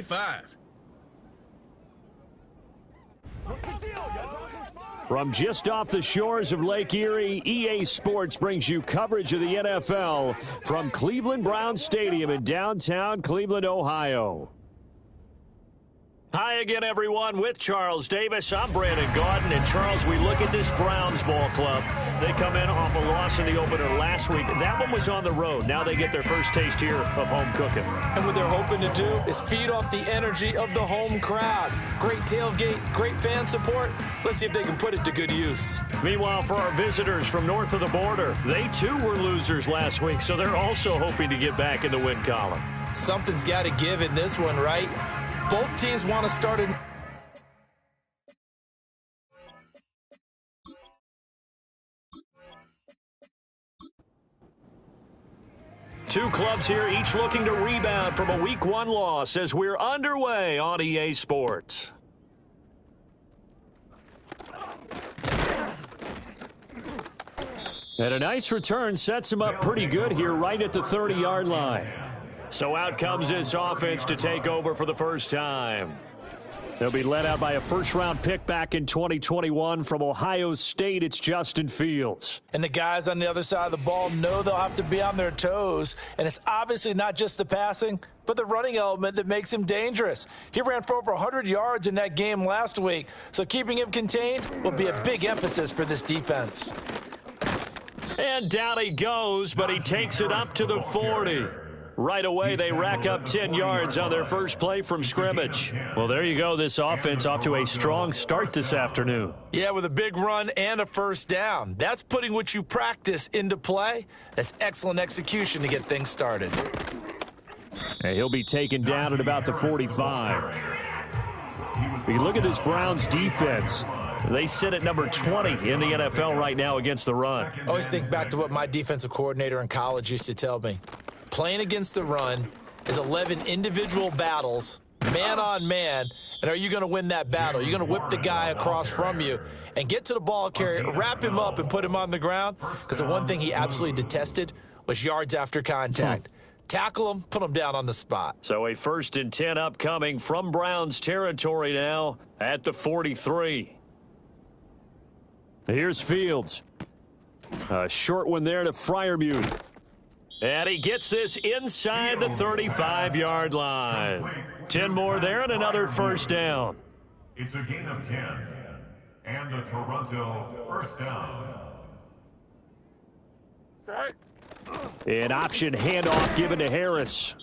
Mgm25. From just off the shores of Lake Erie, EA Sports brings you coverage of the NFL from Cleveland Browns Stadium in downtown Cleveland, Ohio. Hi again, everyone. With Charles Davis, I'm Brandon Gaudin. And, Charles, we look at this Browns ball club. They come in off a loss in the opener last week. That one was on the road. Now they get their first taste here of home cooking. And what they're hoping to do is feed off the energy of the home crowd. Great tailgate, great fan support. Let's see if they can put it to good use. Meanwhile, for our visitors from north of the border, they too were losers last week, so they're also hoping to get back in the win column. Something's got to give in this one, right? Both teams want to start in. Two clubs here, each looking to rebound from a Week 1 loss as we're underway on EA Sports. And a nice return sets him up pretty good here right at the 30-yard line. So out comes this offense to take over for the first time. They'll be led out by a first-round pick back in 2021 from Ohio State. It's Justin Fields. And the guys on the other side of the ball know they'll have to be on their toes. And it's obviously not just the passing, but the running element that makes him dangerous. He ran for over 100 yards in that game last week. So keeping him contained will be a big emphasis for this defense. And down he goes, but he takes it up to the 40. Right away, they rack up 10 yards on their first play from scrimmage. Well, there you go. This offense off to a strong start this afternoon. Yeah, with a big run and a first down. That's putting what you practice into play. That's excellent execution to get things started. And he'll be taken down at about the 45. You look at this Browns defense. They sit at number 20 in the NFL right now against the run. I always think back to what my defensive coordinator in college used to tell me. Playing against the run is 11 individual battles, man on man, and are you going to win that battle? You're going to whip the guy across from you and get to the ball carrier, wrap him up, and put him on the ground? Because the one thing he absolutely detested was yards after contact. Tackle him, put him down on the spot. So a 1st and 10 upcoming from Browns territory now at the 43. Here's Fields. A short one there to Freiermuth. And he gets this inside the 35-yard line. 10 more there and another first down. It's a gain of 10 and the Toronto first down. An option handoff given to Harris.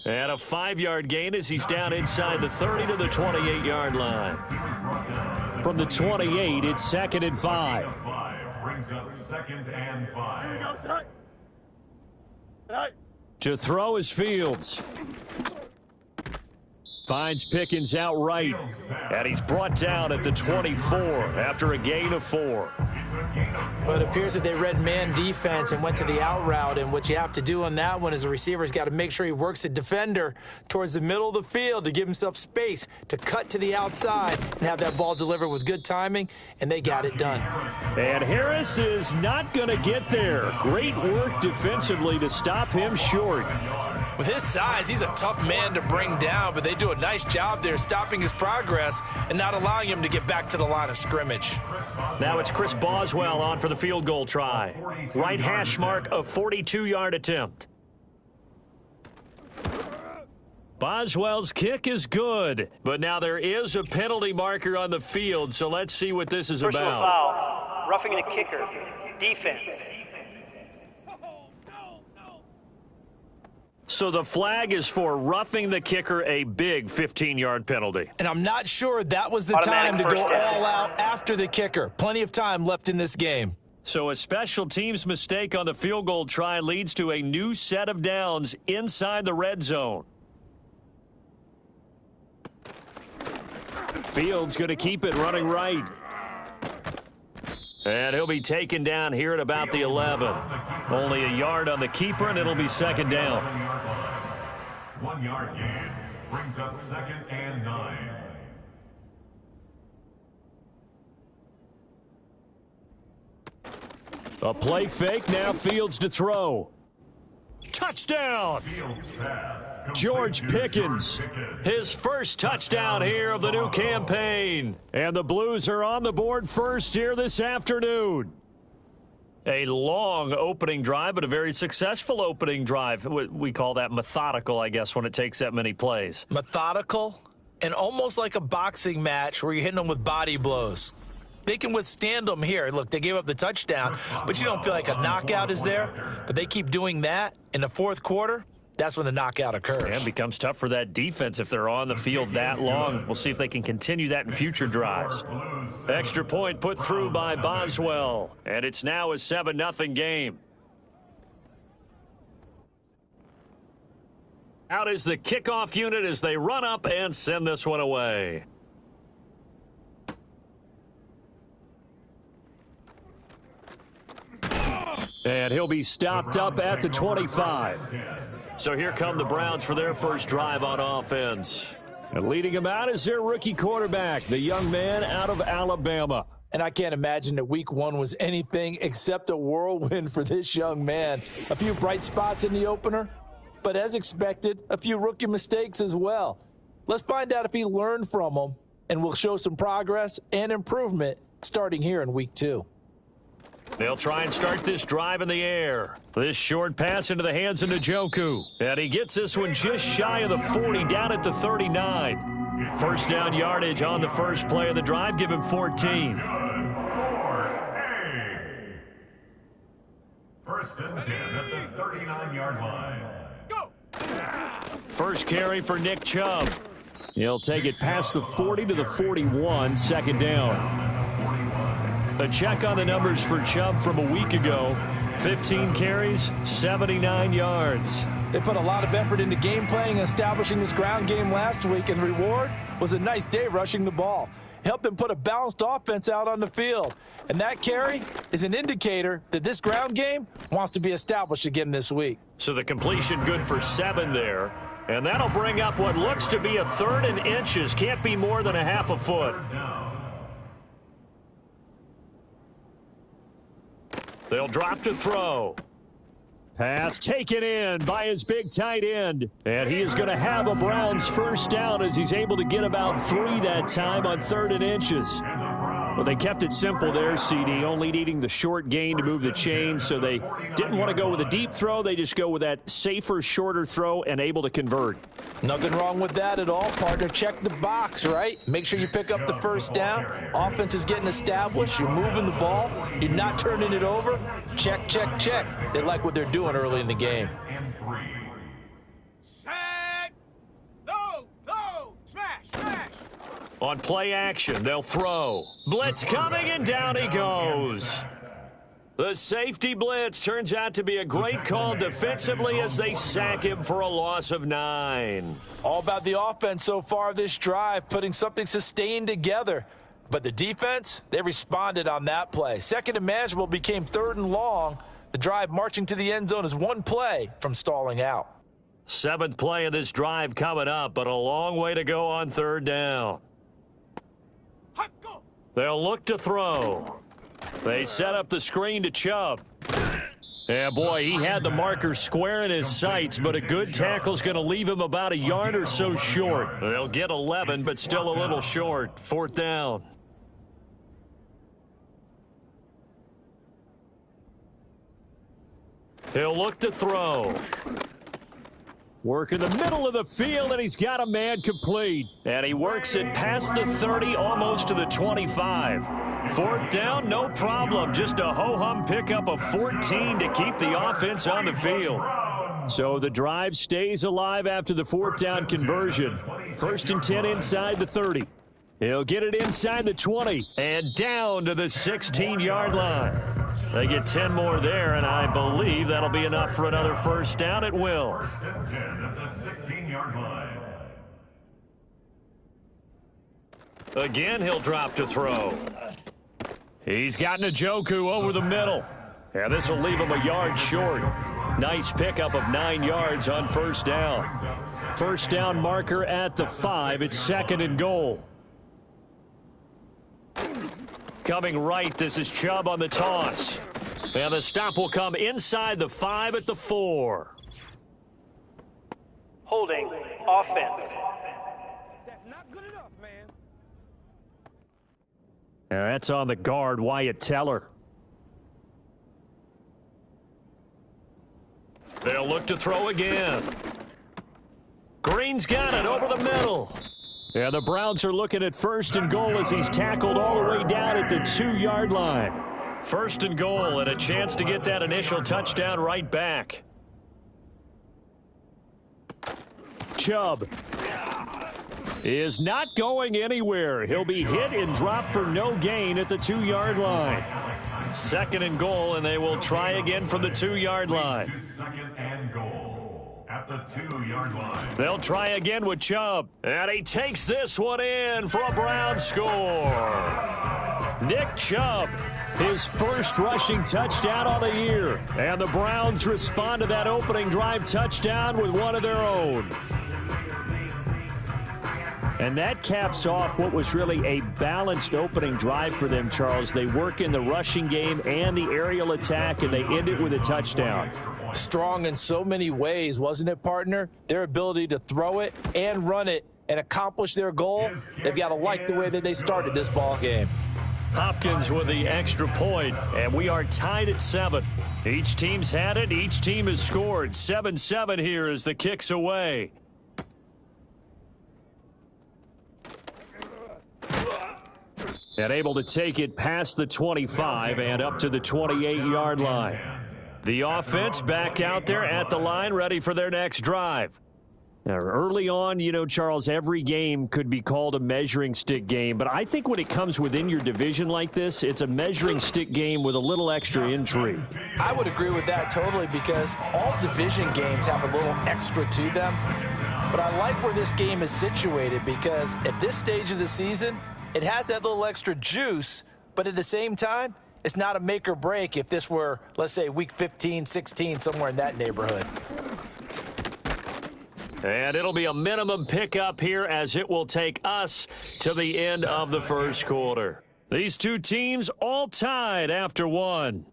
And a 5-yard gain as he's down inside the 30 to the 28-yard line. From the 28, it's 2nd and 5. Brings up 2nd and 5. Here we go, sir. To throw is Fields. Finds Pickens outright. And he's brought down at the 24 after a gain of 4. Well, it appears that they read man defense and went to the out route, and what you have to do on that one is the receiver's got to make sure he works a defender towards the middle of the field to give himself space to cut to the outside and have that ball delivered with good timing, and they got it done. And Harris is not going to get there. Great work defensively to stop him short. With his size, he's a tough man to bring down, but they do a nice job there stopping his progress and not allowing him to get back to the line of scrimmage. Now it's Chris Boswell on for the field goal try. Right hash mark, a 42-yard attempt. Boswell's kick is good, but now there is a penalty marker on the field, so let's see what this is Personal about. Foul, roughing the kicker, defense. So the flag is for roughing the kicker, a big 15-yard penalty. And I'm not sure that was the time to go all out after the kicker. Plenty of time left in this game. So a special teams mistake on the field goal try leads to a new set of downs inside the red zone. Fields going to keep it running right. And he'll be taken down here at about the 11. Only a yard on the keeper, and it'll be 2nd down. 1 yard gain brings up 2nd and 9. A play fake, now Fields to throw. Touchdown! Fields pass George Pickens. His first touchdown here of the new campaign. And the Blues are on the board first here this afternoon. A long opening drive, but a very successful opening drive. We call that methodical, I guess, when it takes that many plays. Methodical and almost like a boxing match where you're hitting them with body blows. They can withstand them here. Look, they gave up the touchdown, but you don't feel like a knockout is there. But they keep doing that in the fourth quarter. That's when the knockout occurs. And it becomes tough for that defense if they're on the field that long. We'll see if they can continue that in future drives. Extra point put through by Boswell. And it's now a 7-0 game. Out is the kickoff unit as they run up and send this one away. And he'll be stopped up at the 25. So here come the Browns for their first drive on offense. And leading him out is their rookie quarterback, the young man out of Alabama. And I can't imagine that week one was anything except a whirlwind for this young man. A few bright spots in the opener, but as expected, a few rookie mistakes as well. Let's find out if he learned from them, and we'll show some progress and improvement starting here in week two. They'll try and start this drive in the air. This short pass into the hands of Njoku. And he gets this one just shy of the 40, down at the 39. First down yardage on the first play of the drive. Give him 14. First and 10 at the 39-yard line. Go! First carry for Nick Chubb. He'll take it past the 40 to the 41, second down. A check on the numbers for Chubb from a week ago. 15 carries, 79 yards. They put a lot of effort into game playing and establishing this ground game last week, and the reward was a nice day rushing the ball. Helped them put a balanced offense out on the field. And that carry is an indicator that this ground game wants to be established again this week. So the completion good for 7 there. And that'll bring up what looks to be a 3rd and inches. Can't be more than a half a foot. They'll drop to throw. Pass taken in by his big tight end. And he is going to have a Browns first down as he's able to get about 3 that time on 3rd and inches. Well, they kept it simple there, CD, only needing the short gain to move the chain, so they didn't want to go with a deep throw. They just go with that safer, shorter throw and able to convert. Nothing wrong with that at all, partner. Check the box, right? Make sure you pick up the first down. Offense is getting established. You're moving the ball. You're not turning it over. Check, check, check. They like what they're doing early in the game. On play action, they'll throw. Blitz coming, and down he goes. The safety blitz turns out to be a great call defensively as they sack him for a loss of 9. All about the offense so far this drive, putting something sustained together. But the defense, they responded on that play. Second and manageable became 3rd and long. The drive marching to the end zone is 1 play from stalling out. 7th play of this drive coming up, but a long way to go on 3rd down. They'll look to throw. They set up the screen to Chubb. Yeah, boy, he had the marker square in his sights, but a good tackle's going to leave him about a yard or so short. They'll get 11, but still a little short. 4th down. He'll look to throw. Work in the middle of the field, and he's got a man complete. And he works it past the 30, almost to the 25. 4th down, no problem. Just a ho-hum pickup of 14 to keep the offense on the field. So the drive stays alive after the 4th down conversion. 1st and 10 inside the 30. He'll get it inside the 20 and down to the 16-yard line. They get 10 more there, and I believe that'll be enough for another first down. It will. 1st and 10 at the 16-yard line. Again, he'll drop to throw. He's got Njoku over the middle. And this will leave him a yard short. Nice pickup of 9 yards on 1st down. First down marker at the 5. It's 2nd and goal. Coming right, this is Chubb on the toss. And the stop will come inside the 5 at the 4. Holding offense. That's not good enough, man. That's on the guard, Wyatt Teller. They'll look to throw again. Green's got it over the middle. And the Browns are looking at 1st and goal as he's tackled all the way down at the 2-yard line. 1st and goal and a chance to get that initial touchdown right back. Chubb is not going anywhere. He'll be hit and dropped for no gain at the 2-yard line. 2nd and goal, and they will try again from the 2-yard line. 2nd and goal at the 2-yard line. They'll try again with Chubb, and he takes this one in for a Brown score. Nick Chubb, his first rushing touchdown of the year, and the Browns respond to that opening drive touchdown with one of their own. And that caps off what was really a balanced opening drive for them, Charles. They work in the rushing game and the aerial attack, and they end it with a touchdown. Strong in so many ways, wasn't it, partner? Their ability to throw it and run it and accomplish their goal, they've got to like the way that they started this ball game. Hopkins with the extra point, and we are tied at 7. Each team's had it. Each team has scored. 7-7 here as the kick's away. And able to take it past the 25 and up to the 28-yard line. The offense back out there at the line, ready for their next drive. Now, early on, you know, Charles, every game could be called a measuring stick game, but I think when it comes within your division like this, it's a measuring stick game with a little extra intrigue. I would agree with that totally, because all division games have a little extra to them. But I like where this game is situated, because at this stage of the season, it has that little extra juice, but at the same time, it's not a make or break if this were, let's say, week 15, 16, somewhere in that neighborhood. And it'll be a minimum pickup here as it will take us to the end of the first quarter. These two teams all tied after one.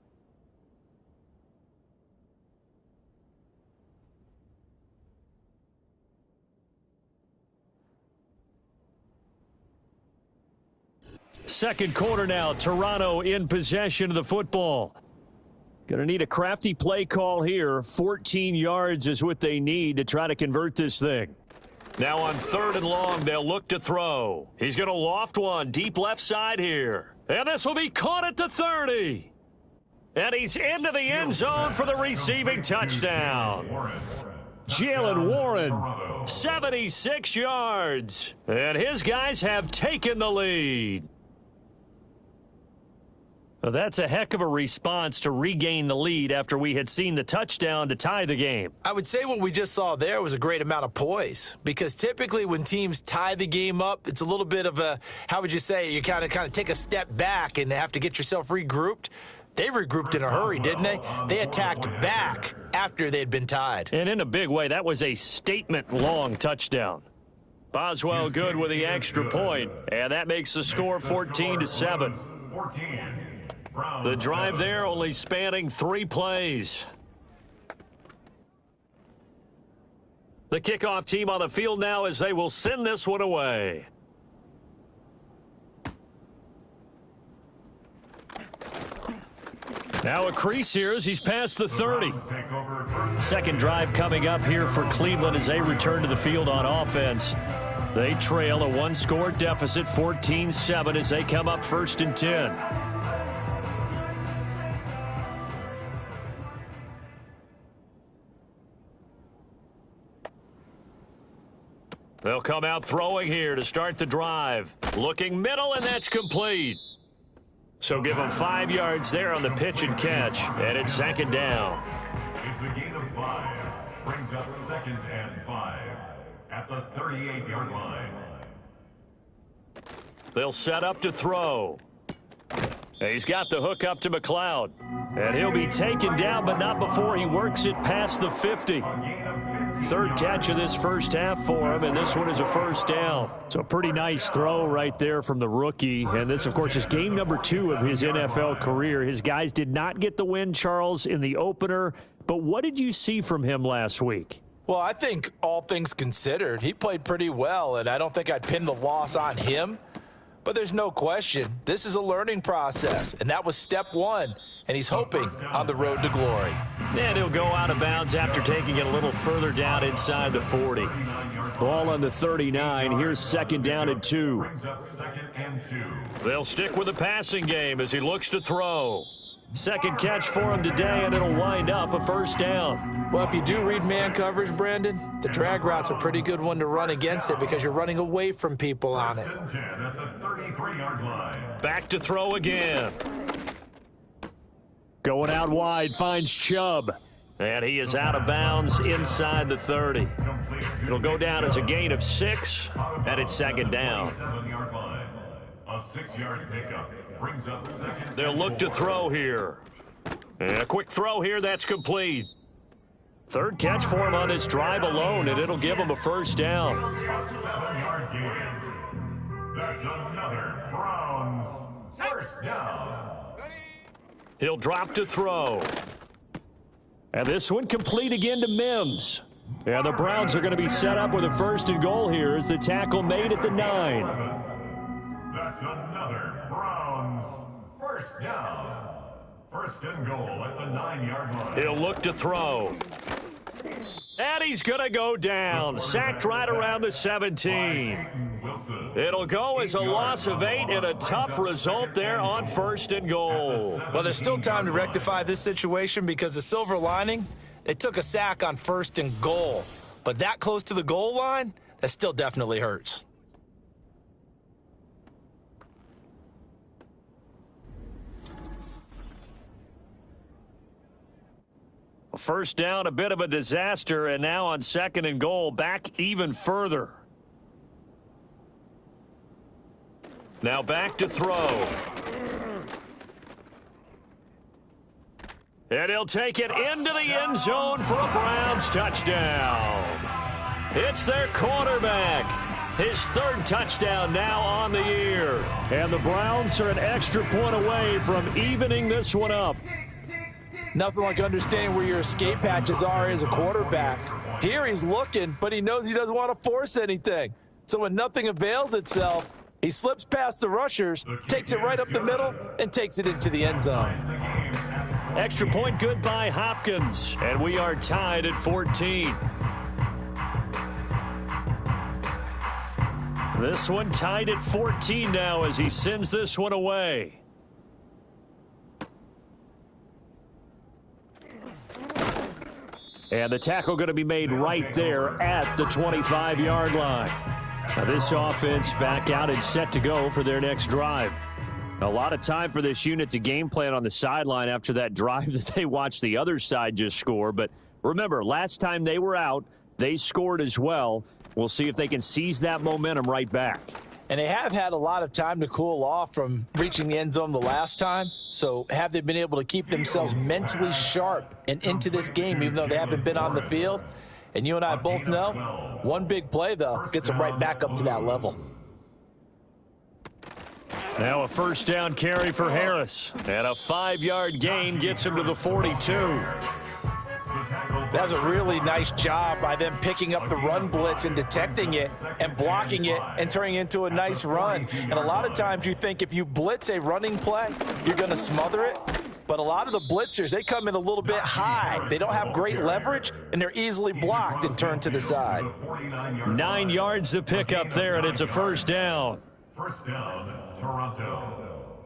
Second quarter now, Toronto in possession of the football. Going to need a crafty play call here. 14 yards is what they need to try to convert this thing. Now on 3rd and long, they'll look to throw. He's going to loft one deep left side here. And this will be caught at the 30. And he's into the end zone for the receiving touchdown. Jalen Warren, 76 yards. And his guys have taken the lead. Well, that's a heck of a response to regain the lead after we had seen the touchdown to tie the game. I would say what we just saw there was a great amount of poise, because typically when teams tie the game up, it's a little bit of a, how would you say, you kind of take a step back and have to get yourself regrouped. They regrouped in a hurry, didn't they? They attacked back after they'd been tied. And in a big way, that was a statement-long touchdown. Boswell good with the extra point, and that makes the score 14-7. The drive there only spanning 3 plays. The kickoff team on the field now as they will send this one away. Now a crease here as he's past the 30. Second drive coming up here for Cleveland as they return to the field on offense. They trail a 1-score deficit, 14-7, as they come up 1st and 10. They'll come out throwing here to start the drive. Looking middle, and that's complete. So give them 5 yards there on the pitch and catch, and it's 2nd down. It's a gain of 5. Brings up 2nd and 5 at the 38-yard line. They'll set up to throw. He's got the hook up to McLeod. And he'll be taken down, but not before he works it past the 50. Third catch of this first half for him, and this one is a 1st down. So a pretty nice throw right there from the rookie. And this, of course, is game number 2 of his NFL career. His guys did not get the win, Charles, in the opener. But what did you see from him last week? Well, I think all things considered, he played pretty well, and I don't think I'd pin the loss on him. But there's no question, this is a learning process, and that was step one, and he's hoping on the road to glory. And he'll go out of bounds after taking it a little further down inside the 40. Ball on the 39. Here's second down and 2. They'll stick with the passing game as he looks to throw. Second catch for him today, and it'll wind up a first down. Well, if you do read man coverage, Brandon, the drag route's a pretty good one to run against it because you're running away from people on it. Back to throw again. Going out wide, finds Chubb. And he is out of bounds inside the 30. It'll go down as a gain of 6, and it's second down. A 6-yard pickup brings up second. They'll look to throw here. And a quick throw here, that's complete. Third catch for him on this drive alone, and it'll give him a first down. A 7-yard gain. That's another Browns first down. He'll drop to throw. And this one complete again to Mims. And the Browns are going to be set up with a first and goal here as the tackle made at the 9. That's another Browns first down. First and goal at the 9-yard line. He'll look to throw. And he's going to go down. Sacked right around the 17. It'll go as a loss of 8 and a tough result there on first and goal. Well, there's still time to rectify this situation because the silver lining, they took a sack on first and goal. But that close to the goal line, that still definitely hurts. First down, a bit of a disaster, and now on second and goal, back even further. Now back to throw. And he'll take it into the end zone for a Browns touchdown. It's their quarterback. His third touchdown now on the year. And the Browns are an extra point away from evening this one up. Nothing like understanding where your escape hatches are as a quarterback. Here he's looking, but he knows he doesn't want to force anything. So when nothing avails itself, he slips past the rushers, takes it right up the middle, and takes it into the end zone. Extra point good by Hopkins, and we are tied at 14. This one tied at 14 now as he sends this one away. And the tackle going to be made right there at the 25-yard line. Now this offense back out and set to go for their next drive. A lot of time for this unit to game plan on the sideline after that drive that they watched the other side just score. But remember, last time they were out, they scored as well. We'll see if they can seize that momentum right back. And they have had a lot of time to cool off from reaching the end zone the last time. So have they been able to keep themselves mentally sharp and into this game, even though they haven't been on the field? And you and I both know, one big play, though, gets them right back up to that level. Now a first down carry for Harris. And a 5-yard gain gets him to the 42. That's a really nice job by them picking up the run blitz and detecting it and blocking it and turning it into a nice run. And a lot of times you think if you blitz a running play, you're going to smother it. But a lot of the blitzers, they come in a little bit high. They don't have great leverage, and they're easily blocked and turned to the side. 9 yards to pick up there, and it's a first down. First down, Toronto.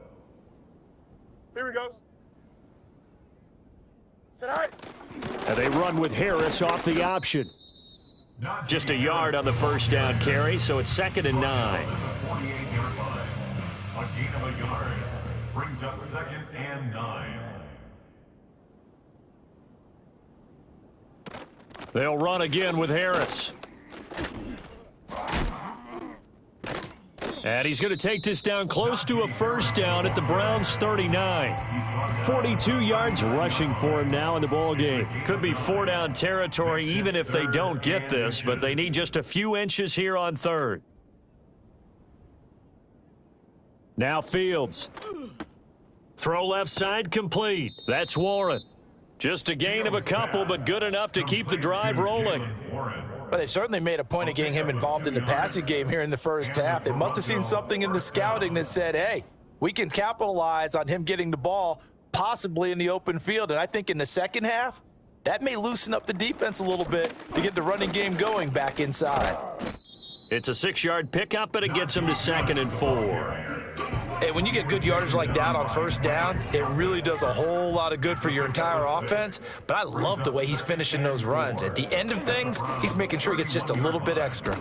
Here we go. Is that all right? And they run with Harris off the option. Just a yard on the first down carry, so it's second and 9. 48-yard line. A gain of a yard brings up second and 9. They'll run again with Harris. And he's going to take this down close to a first down at the Browns' 39. 42 yards rushing for him now in the ball game. Could be 4-down territory even if they don't get this, but they need just a few inches here on third. Now Fields. Throw left side complete. That's Warren. Just a gain of a couple, but good enough to keep the drive rolling. Well, they certainly made a point of getting him involved in the passing game here in the first half. They must have seen something in the scouting that said, hey, we can capitalize on him getting the ball possibly in the open field. And I think in the second half, that may loosen up the defense a little bit to get the running game going back inside. It's a 6-yard pickup, and it gets him to 2nd and 4. Hey, when you get good yardage like that on first down, it really does a whole lot of good for your entire offense. But I love the way he's finishing those runs. At the end of things, he's making sure he gets just a little bit extra.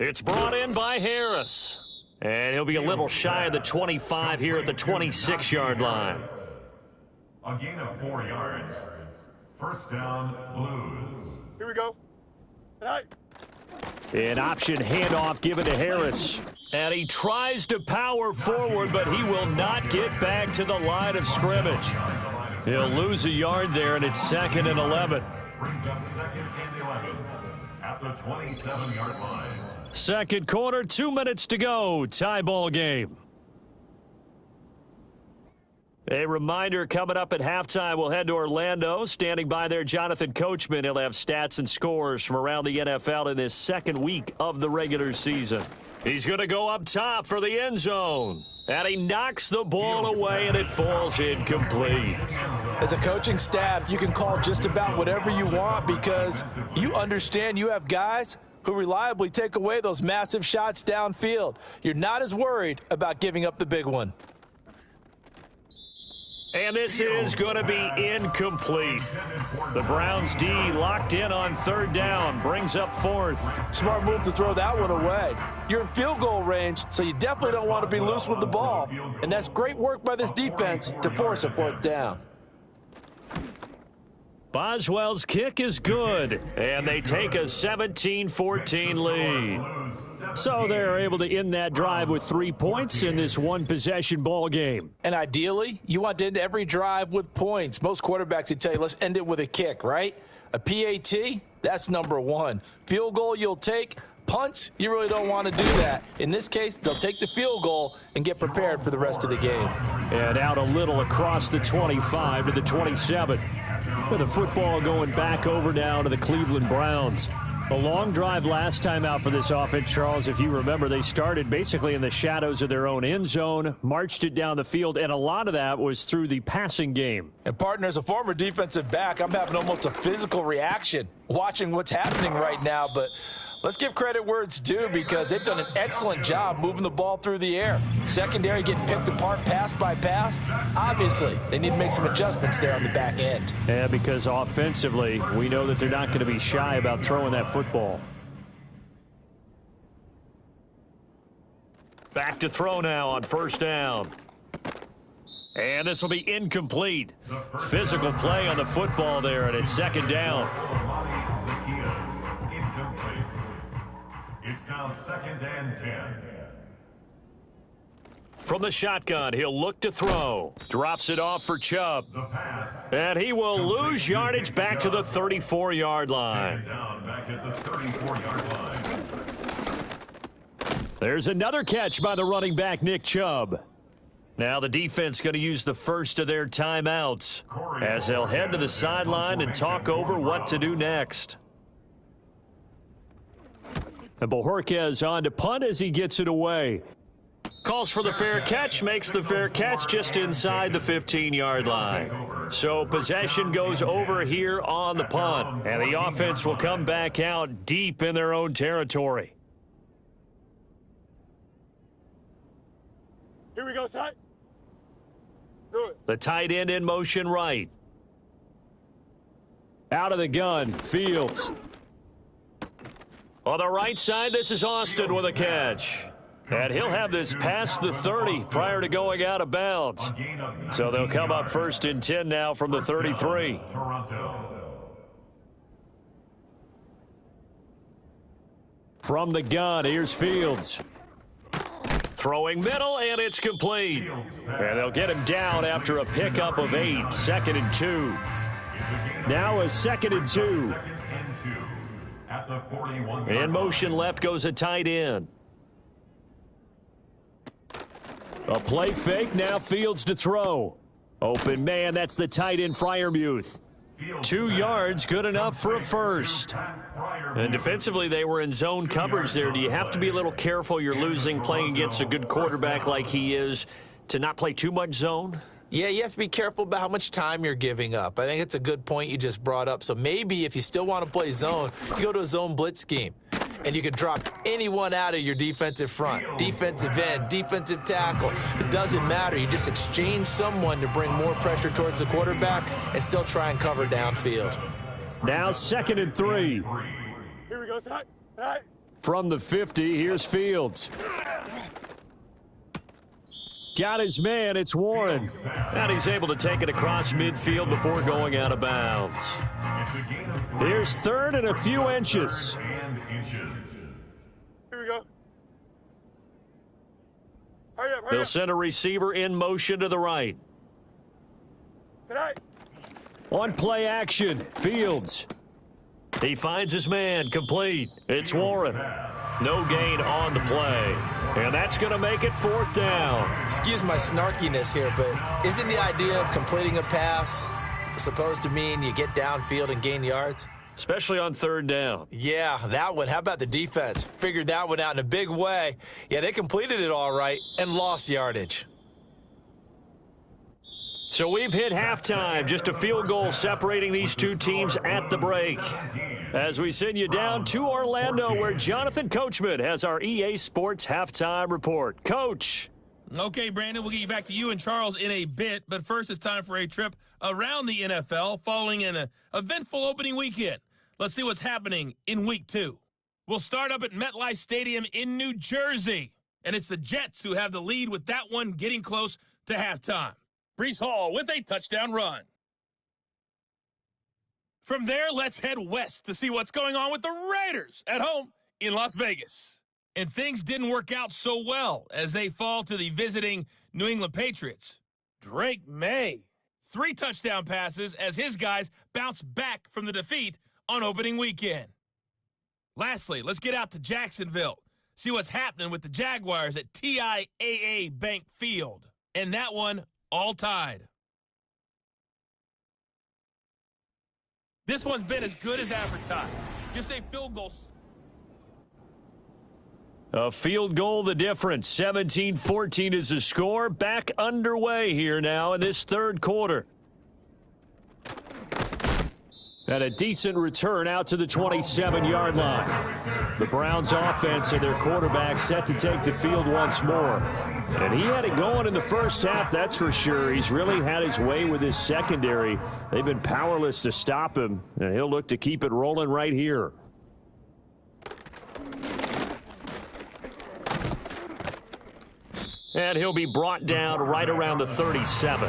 It's brought in by Harris. And he'll be a little shy of the 25 here at the 26-yard line. A gain of 4 yards. First down, Blues. Here we go. Tonight. An option handoff given to Harris. And he tries to power forward, but he will not get back to the line of scrimmage. He'll lose a yard there, and it's 2nd and 11. Brings up 2nd and 11 at the 27-yard line. Second quarter, 2 minutes to go. Tie ball game. A reminder, coming up at halftime, we'll head to Orlando. Standing by there, Jonathan Coachman. He'll have stats and scores from around the NFL in this second week of the regular season. He's going to go up top for the end zone. And he knocks the ball away, and it falls incomplete. As a coaching staff, you can call just about whatever you want because you understand you have guys who reliably take away those massive shots downfield. You're not as worried about giving up the big one. And this is going to be incomplete. The Browns D locked in on 3rd down, brings up 4th. Smart move to throw that one away. You're in field goal range, so you definitely don't want to be loose with the ball. And that's great work by this defense to force a 4th down. Boswell's kick is good, and they take a 17-14 lead. So they're able to end that drive with 3 points in this one-possession ball game. And ideally, you want to end every drive with points. Most quarterbacks would tell you, let's end it with a kick, right? A PAT, that's number 1. Field goal you'll take. Punts, you really don't want to do that. In this case, they'll take the field goal and get prepared for the rest of the game. And out a little across the 25 to the 27. With the football going back over now to the Cleveland Browns. A long drive last time out for this offense, Charles. If you remember, they started basically in the shadows of their own end zone, marched it down the field, and a lot of that was through the passing game. And, partner, as a former defensive back, I'm having almost a physical reaction watching what's happening right now. But let's give credit where it's due because they've done an excellent job moving the ball through the air. Secondary getting picked apart pass by pass. Obviously, they need to make some adjustments there on the back end. Yeah, because offensively, we know that they're not going to be shy about throwing that football. Back to throw now on 1st down. And this will be incomplete. Physical play on the football there, and it's 2nd down. It's now 2nd and 10. From the shotgun, he'll look to throw. Drops it off for Chubb. The pass. And he will lose yardage back to the 34-yard line. Down back at the 34-yard line. There's another catch by the running back, Nick Chubb. Now the defense going to use the first of their timeouts as they'll head to the sideline and talk over what to do next. And Bojorquez on to punt as he gets it away. Calls for the fair catch, makes the fair catch just inside the 15-yard line. So possession goes over here on the punt, and the offense will come back out deep in their own territory. Here we go, side. Do it. The tight end in motion right. Out of the gun, Fields. On the right side, this is Austin with a catch. And he'll have this past the 30 prior to going out of bounds. So they'll come up 1st and 10 now from the 33. From the gun, here's Fields. Throwing middle, and it's complete. And they'll get him down after a pickup of 8, 2nd and 2. Now a 2nd and 2. In motion left goes a tight end. A play fake, now Fields to throw. Open man, that's the tight end Freiermuth. 2 yards, good enough for a first. And defensively, they were in zone coverage there. Do you have to be a little careful? You're losing playing against a good quarterback like he is to not play too much zone? Yeah, you have to be careful about how much time you're giving up. I think it's a good point you just brought up. So maybe if you still want to play zone, you go to a zone blitz scheme. And you can drop anyone out of your defensive front, defensive end, defensive tackle. It doesn't matter. You just exchange someone to bring more pressure towards the quarterback and still try and cover downfield. Now 2nd and 3. Here we go. Tonight. From the 50, here's Fields. Got his man, it's Warren. And he's able to take it across midfield before going out of bounds. Here's 3rd and a few inches. Here we go. Hurry up. They'll send a receiver in motion to the right. Tonight. On play action, Fields. He finds his man, complete. It's Warren. No gain on the play. And that's going to make it 4th down. Excuse my snarkiness here, but isn't the idea of completing a pass supposed to mean you get downfield and gain yards? Especially on 3rd down. Yeah, that one. How about the defense? Figured that one out in a big way. Yeah, they completed it all right and lost yardage. So we've hit halftime. Just a field goal separating these two teams at the break. As we send you down to Orlando, where Jonathan Coachman has our EA Sports halftime report. Coach. Okay, Brandon, we'll get you back to you and Charles in a bit. But first, it's time for a trip around the NFL following an eventful opening weekend. Let's see what's happening in Week 2. We'll start up at MetLife Stadium in New Jersey. And it's the Jets who have the lead with that one getting close to halftime. Breece Hall with a touchdown run. From there, let's head west to see what's going on with the Raiders at home in Las Vegas. And things didn't work out so well as they fall to the visiting New England Patriots. Drake May, 3 touchdown passes as his guys bounce back from the defeat on opening weekend. Lastly, let's get out to Jacksonville, see what's happening with the Jaguars at TIAA Bank Field. And that one all tied. This one's been as good as advertised. Just a field goal. A field goal the difference. 17-14 is the score. Back underway here now in this 3rd quarter. And a decent return out to the 27-yard line. The Browns offense and their quarterback set to take the field once more. And he had it going in the first half, that's for sure. He's really had his way with his secondary. They've been powerless to stop him, and he'll look to keep it rolling right here. And he'll be brought down right around the 37.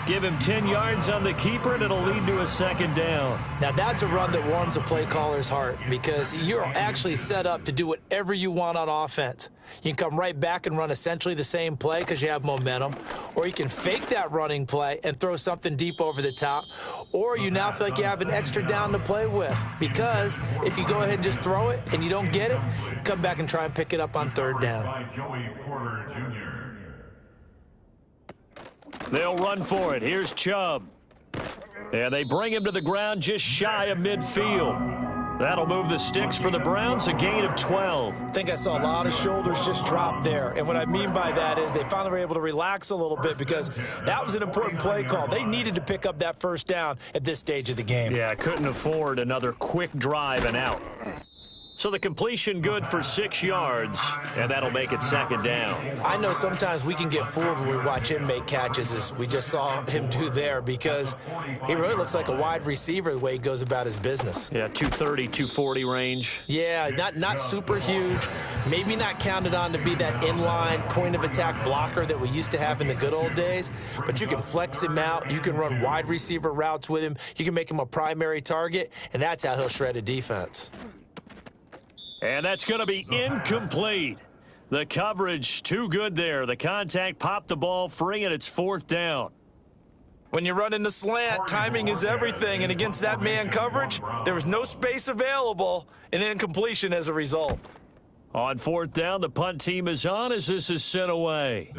Give him 10 yards on the keeper, and it'll lead to a 2nd down. Now, that's a run that warms a play caller's heart because you're actually set up to do whatever you want on offense. You can come right back and run essentially the same play because you have momentum, or you can fake that running play and throw something deep over the top, or you now feel like you have an extra down to play with because if you go ahead and just throw it and you don't get it, come back and try and pick it up on 3rd down. They'll run for it. Here's Chubb. And they bring him to the ground just shy of midfield. That'll move the sticks for the Browns, a gain of 12. I think I saw a lot of shoulders just drop there. And what I mean by that is they finally were able to relax a little bit because that was an important play call. They needed to pick up that 1st down at this stage of the game. Yeah, couldn't afford another quick drive and out. So the completion good for 6 yards, and that'll make it 2nd down. I know sometimes we can get fooled when we watch him make catches, as we just saw him do there, because he really looks like a wide receiver the way he goes about his business. Yeah, 230, 240 range. Yeah, not super huge. Maybe not counted on to be that inline point-of-attack blocker that we used to have in the good old days, but you can flex him out. You can run wide receiver routes with him. You can make him a primary target, and that's how he'll shred a defense. And that's going to be incomplete. The coverage too good there. The contact popped the ball free, and it's 4th down. When you're running the slant, timing is everything, and against that man coverage, there was no space available, and incompletion as a result. On fourth down, the punt team is on as this is sent away.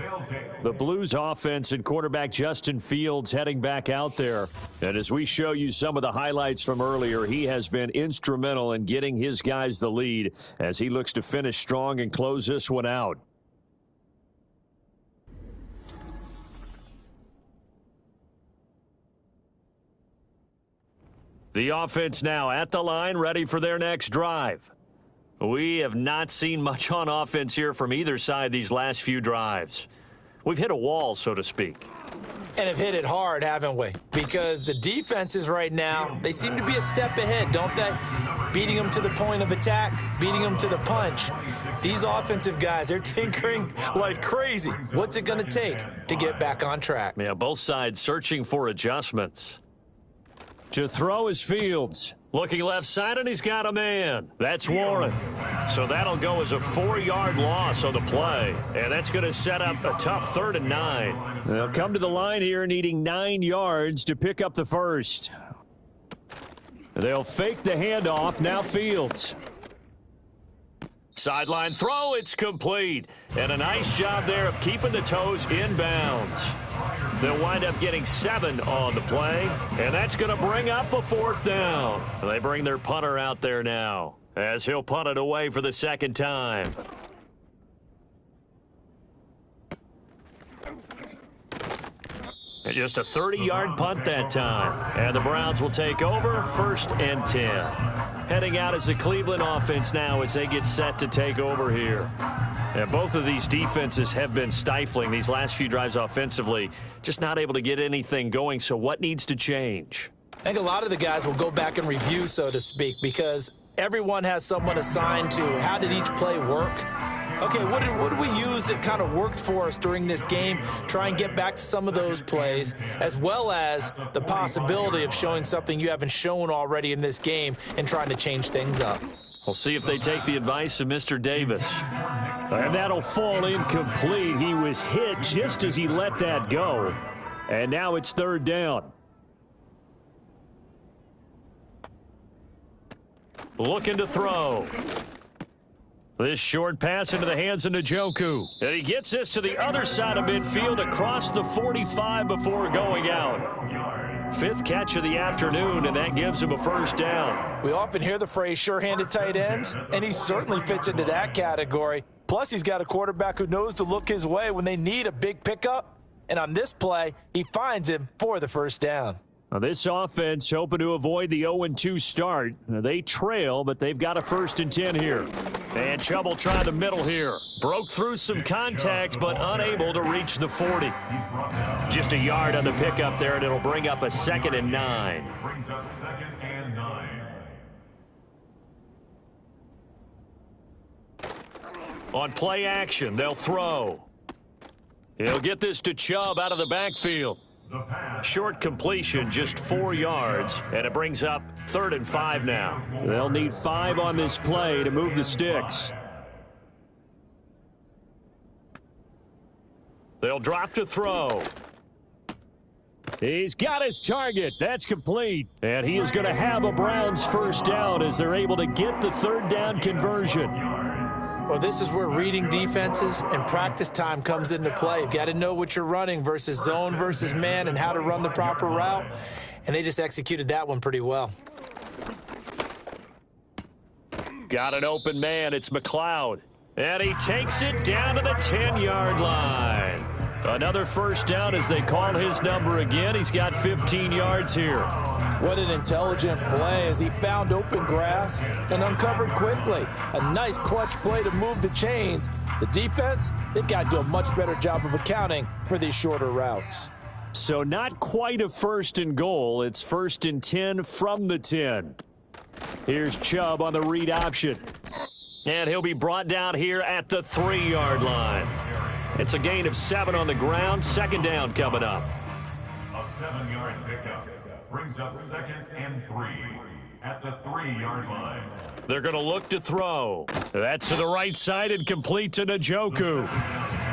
The Blues offense and quarterback Justin Fields heading back out there. And as we show you some of the highlights from earlier, he has been instrumental in getting his guys the lead as he looks to finish strong and close this one out. The offense now at the line, ready for their next drive. We have not seen much on offense here from either side these last few drives. We've hit a wall, so to speak. And have hit it hard, haven't we? Because the defenses right now, they seem to be a step ahead, don't they? Beating them to the point of attack, beating them to the punch. These offensive guys, they're tinkering like crazy. What's it going to take to get back on track? Yeah, both sides searching for adjustments. To throw is Fields. Looking left side, and he's got a man. That's Warren. So that'll go as a 4-yard loss on the play. And that's going to set up a tough 3rd and 9. They'll come to the line here needing 9 yards to pick up the first. They'll fake the handoff. Now Fields. Sideline throw. It's complete. And a nice job there of keeping the toes inbounds. They'll wind up getting 7 on the play, and that's going to bring up a 4th down. They bring their punter out there now as he'll punt it away for the 2nd time. Just a 30-yard punt that time. And the Browns will take over 1st and 10. Heading out as the Cleveland offense now as they get set to take over here. And both of these defenses have been stifling these last few drives offensively. Just not able to get anything going. So what needs to change? I think a lot of the guys will go back and review, so to speak, because everyone has someone assigned to how did each play work. Okay, what did we use that kind of worked for us during this game? Try and get back to some of those plays, as well as the possibility of showing something you haven't shown already in this game and trying to change things up. We'll see if they take the advice of Mr. Davis. And that'll fall incomplete. He was hit just as he let that go. And now it's 3rd down. Looking to throw. This short pass into the hands of Njoku. And he gets this to the other side of midfield across the 45 before going out. 5th catch of the afternoon, and that gives him a 1st down. We often hear the phrase sure-handed tight ends, and he certainly fits into that category. Plus, he's got a quarterback who knows to look his way when they need a big pickup. And on this play, he finds him for the 1st down. Now this offense hoping to avoid the 0-2 start. They trail, but they've got a 1st and 10 here. And Chubb will try the middle here. Broke through some contact, but unable to reach the 40. Just a yard on the pickup there, and it'll bring up a 2nd and 9. Brings up 2nd and 9. On play action, they'll throw. He'll get this to Chubb out of the backfield. Short completion, just 4 yards, and it brings up 3rd and 5 now. They'll need 5 on this play to move the sticks. They'll drop to throw. He's got his target. That's complete. And he is going to have a Browns 1st down as they're able to get the 3rd down conversion. Well, this is where reading defenses and practice time comes into play. You've got to know what you're running versus zone versus man and how to run the proper route. And they just executed that one pretty well. Got an open man. It's McLeod. And he takes it down to the 10-yard line. Another 1st down as they call his number again. He's got 15 yards here. What an intelligent play as he found open grass and uncovered quickly. A nice clutch play to move the chains. The defense, they've got to do a much better job of accounting for these shorter routes. So not quite a 1st and goal. It's 1st and 10 from the 10. Here's Chubb on the read option. And he'll be brought down here at the 3-yard line. It's a gain of 7 on the ground. 2nd down coming up. A 7-yard pickup brings up 2nd and 3 at the 3-yard line. They're going to look to throw. That's to the right side and complete to Njoku.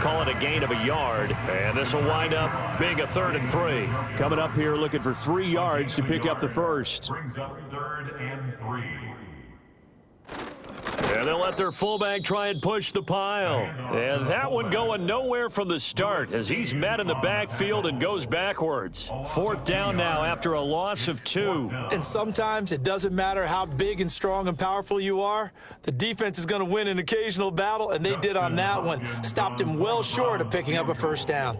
Call it a gain of a yard, and this will wind up being a 3rd and 3. Coming up here looking for 3 yards to pick up the 1st. Brings up 3rd and 3. And they'll let their fullback try and push the pile. And that one going nowhere from the start as he's met in the backfield and goes backwards. 4th down now after a loss of 2. And sometimes it doesn't matter how big and strong and powerful you are. The defense is going to win an occasional battle, and they did on that one. Stopped him well short of picking up a 1st down.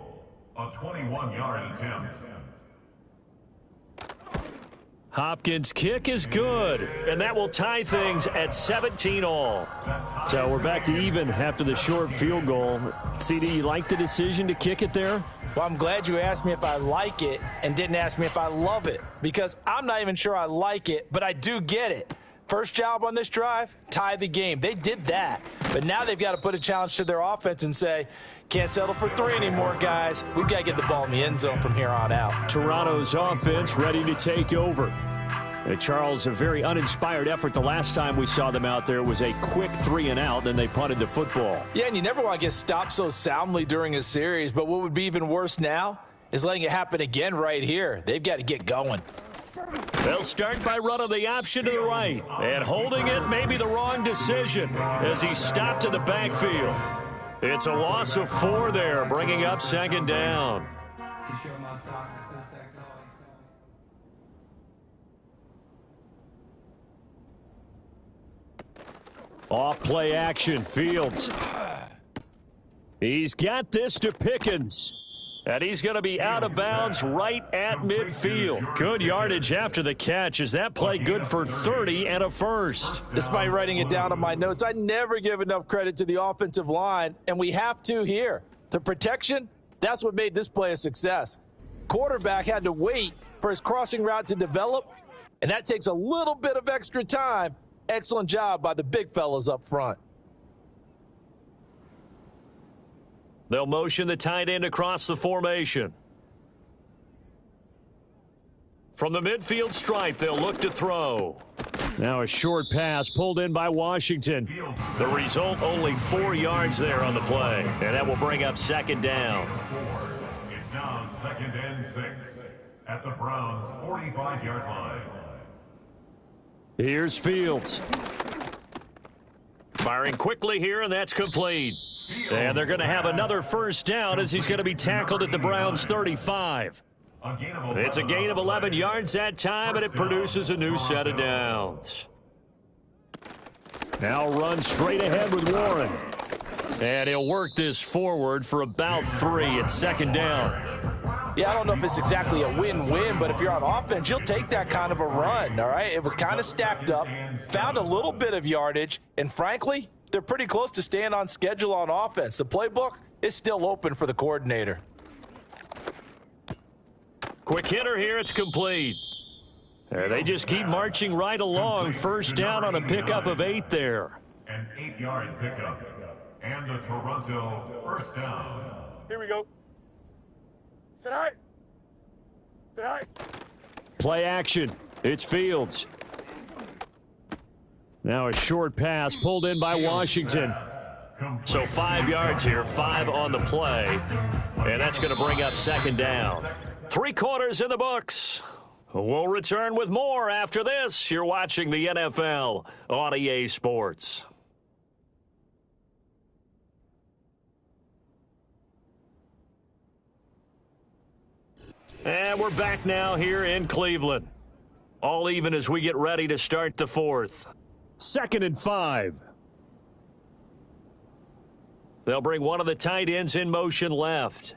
A 21-yard attempt. Hopkins' kick is good, and that will tie things at 17-all. So we're back to even after the short field goal. CD, you like the decision to kick it there? Well, I'm glad you asked me if I like it and didn't ask me if I love it, because I'm not even sure I like it, but I do get it. First job on this drive, tie the game. They did that, but now they've got to put a challenge to their offense and say, can't settle for 3 anymore, guys. We've got to get the ball in the end zone from here on out. Toronto's offense ready to take over. And Charles, a very uninspired effort the last time we saw them out there. It was a quick 3-and-out, and they punted the football. Yeah, and you never want to get stopped so soundly during a series, but what would be even worse now is letting it happen again right here. They've got to get going. They'll start by running the option to the right, and holding it may be the wrong decision as he stopped in the backfield. It's a loss of 4 there, bringing up 2nd down. Off play action, Fields. He's got this to Pickens. And he's going to be out of bounds right at midfield. Good yardage after the catch. Is that play good for 30 and a first? Despite writing it down on my notes, I never give enough credit to the offensive line, and we have to here. The protection, that's what made this play a success. Quarterback had to wait for his crossing route to develop, and that takes a little bit of extra time. Excellent job by the big fellas up front. They'll motion the tight end across the formation. From the midfield stripe, they'll look to throw. Now a short pass pulled in by Washington. The result, only 4 yards there on the play. And that will bring up 2nd down. It's now 2nd and 6 at the Browns' 45-yard line. Here's Fields. Firing quickly here, and that's complete. And they're going to have another 1st down as he's going to be tackled at the Browns' 35. It's a gain of 11 yards that time, and it produces a new set of downs. Now run straight ahead with Warren. And he'll work this forward for about 3 at 2nd down. Yeah, I don't know if it's exactly a win-win, but if you're on offense, you'll take that kind of a run, all right? It was kind of stacked up, found a little bit of yardage, and frankly, they're pretty close to staying on schedule on offense. The playbook is still open for the coordinator. Quick hitter here, it's complete. They just keep marching right along. 1st down on a pickup of 8 there. An 8-yard pickup and the Toronto 1st down. Here we go. Sit high. Sit high. Play action. It's Fields. Now a short pass pulled in by Washington. So 5 yards here, 5 on the play. And that's going to bring up 2nd down. 3 quarters in the books. We'll return with more after this. You're watching the NFL on EA Sports. And we're back now here in Cleveland. All even as we get ready to start the 4th. 2nd and 5. They'll bring one of the tight ends in motion left.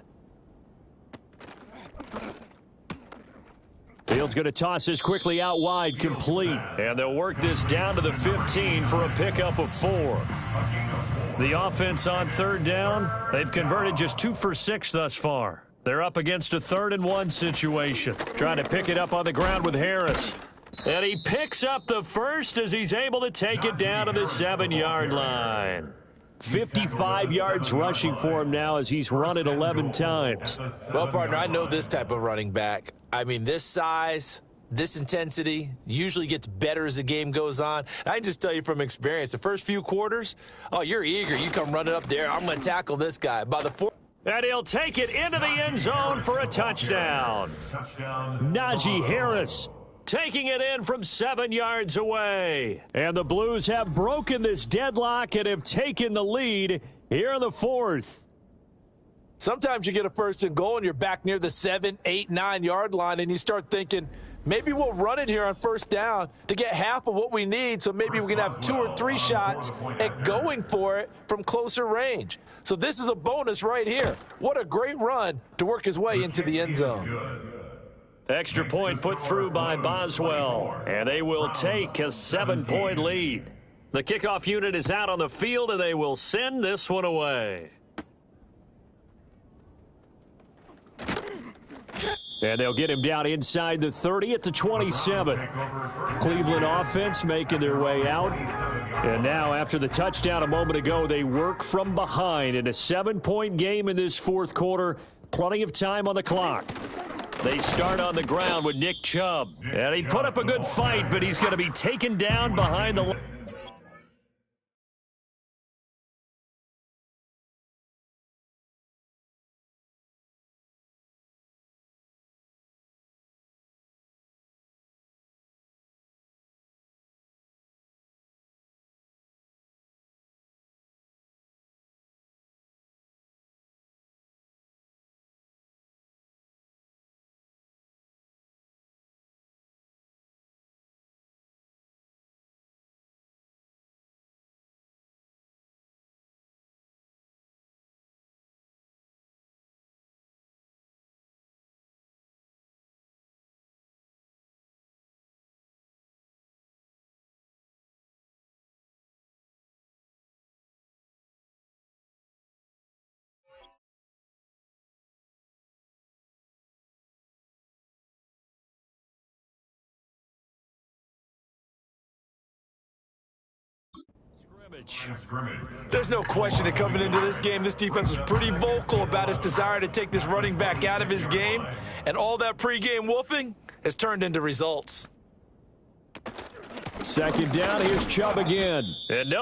Fields going to toss this quickly out wide, complete. And they'll work this down to the 15 for a pickup of 4. The offense on 3rd down, they've converted just 2 for 6 thus far. They're up against a 3rd and 1 situation. Trying to pick it up on the ground with Harris. And he picks up the first as he's able to take it down to the 7-yard line. 55 yards rushing for him now as he's run it 11 times. Well, partner, I know this type of running back. I mean, this size, this intensity usually gets better as the game goes on. I can just tell you from experience, the first few quarters, oh, you're eager. You come running up there. I'm going to tackle this guy. By the 4th. And he'll take it into the end zone for a touchdown. Najee Harris taking it in from 7 yards away. And the Blues have broken this deadlock and have taken the lead here in the fourth. Sometimes you get a first and goal and you're back near the 7, 8, 9 yard line and you start thinking, maybe we'll run it here on first down to get half of what we need, so maybe we can have 2 or 3 shots at going for it from closer range. So this is a bonus right here. What a great run to work his way into the end zone. Extra point put through by Boswell, and they will take a 7-point lead. The kickoff unit is out on the field, and they will send this one away. And they'll get him down inside the 30 at the 27. Cleveland offense making their way out. And now after the touchdown a moment ago, they work from behind in a 7-point game in this fourth quarter. Plenty of time on the clock. They start on the ground with Nick Chubb. And he put up a good fight, but he's going to be taken down behind the line. There's no question that coming into this game, this defense was pretty vocal about its desire to take this running back out of his game, and all that pregame woofing has turned into results. Second down, here's Chubb again. And no